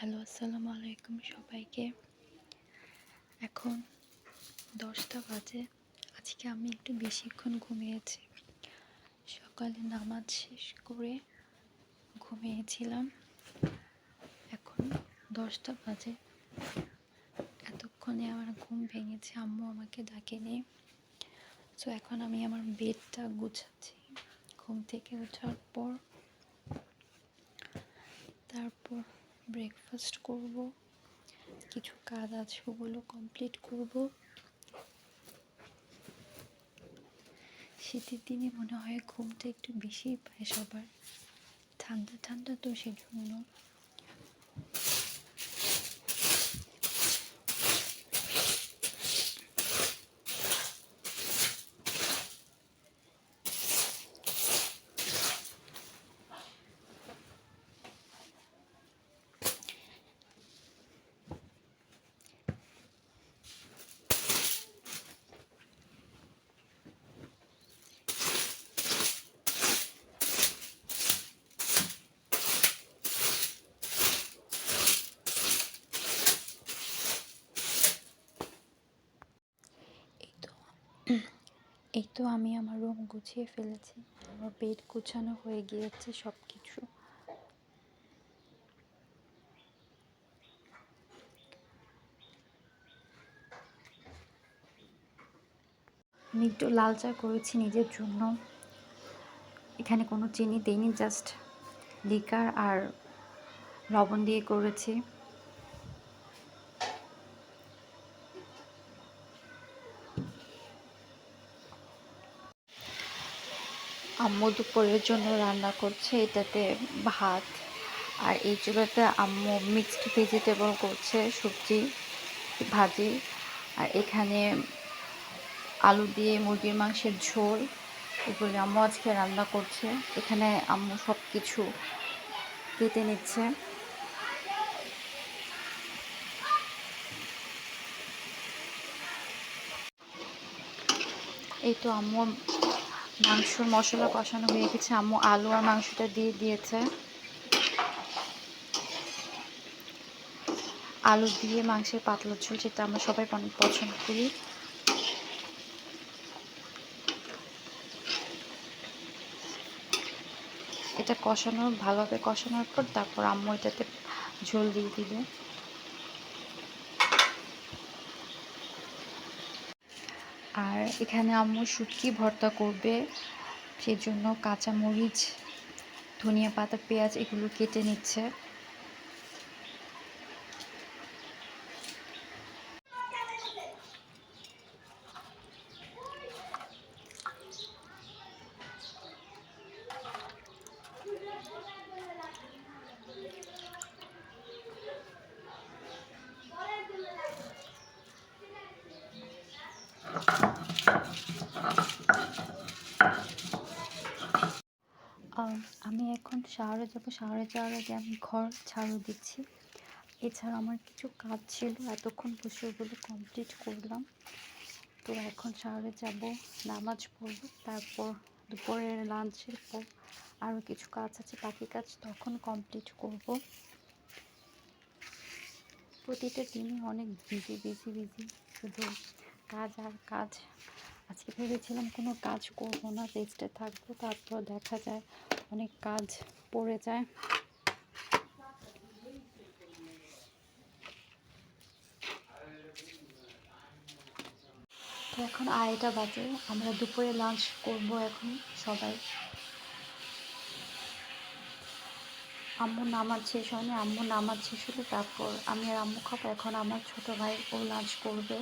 Hello, আসসালামু আলাইকুম সবাইকে। এখন 10টা বাজে। আজকে আমি একটু বেশিক্ষণ ঘুমিয়েছি। সকালে নামাজ শেষ করে ঘুমিয়েছিলাম। এখন 10টা বাজে। এতক্ষণে আমার ঘুম ভেঙেছে, আম্মু আমাকে ডাকেনি। সো এখন আমি আমার বেডটা গুছাচ্ছি। ঘুম থেকে ওঠার পর তারপর ব্রেকফাস্ট করব, কিছু কাজ আছে ওগুলো কমপ্লিট করব। শীতের দিনে মনে হয় ঘুমটা একটু বেশিই পায় সবার, ঠান্ডা ঠান্ডা তো সেজন্য। এই তো আমি আমার রুম গুছিয়ে ফেলেছি, আমার বেড গুছানো হয়ে গিয়েছে সব কিছু। আমি একটু লাল চা করেছি নিজের জন্য। এখানে কোনো চিনি দিইনি, জাস্ট লিকার আর লবণ দিয়ে করেছি। আম্মু দুপুরের জন্য রান্না করছে, এটাতে ভাত, আর এই চুলাতে আম্মু মিক্সড ভেজিটেবল করছে, সবজি ভাজি। আর এখানে আলু দিয়ে মুরগির মাংসের ঝোল, এগুলো আম্মু আজকে রান্না করছে। এখানে আম্মু সব কিছু কেটে নিচ্ছে। এই তো আম্মু মাংসর মশলা কষানো হয়ে গেছে, আম্মু আলু আর মাংসটা দিয়ে দিয়েছে। আলু দিয়ে মাংসের পাতলা ঝোল, যেটা আমরা সবাই অনেক পছন্দ করি। এটা ভালোভাবে কষানোর পর তারপর আম্মু এটাতে ঝোল দিয়ে দিবে। আর এখানে আম্মু শুটকি ভর্তা করবে, সেজন্য কাঁচামরিচ, ধনিয়া পাতা, পেঁয়াজ এগুলো কেটে নিচ্ছে। আমি এখন শাওয়ারে যাব। শাওয়ারে যাওয়ার আগে আমি ঘর ঝাড়ু দিচ্ছি। এছাড়া আমার কিছু কাজ ছিল, এতক্ষণ বসে ওগুলো কমপ্লিট করলাম। তো এখন শাওয়ারে যাব, নামাজ পড়ব, তারপর দুপুরের লাঞ্চের পর আরও কিছু কাজ আছে, বাকি কাজ তখন কমপ্লিট করব। প্রতিটা দিনই অনেক বিজি, শুধু কাজ আর কাজ। আজকে ভেবেছিলাম কোনো কাজ করব না, রেস্টে থাকবো, তারপর দেখা যায় অনেক কাজ পড়ে যায়। তো এখন 2:30টা বাজে, আমরা দুপুরে লাঞ্চ করব এখন সবাই। আম্মু নামাজ শেষ হয়নি, আম্মু নামাজ শেষ হলে তারপর আমি আর আম্মু খাবো। এখন আমার ছোট ভাই ও লাঞ্চ করবে।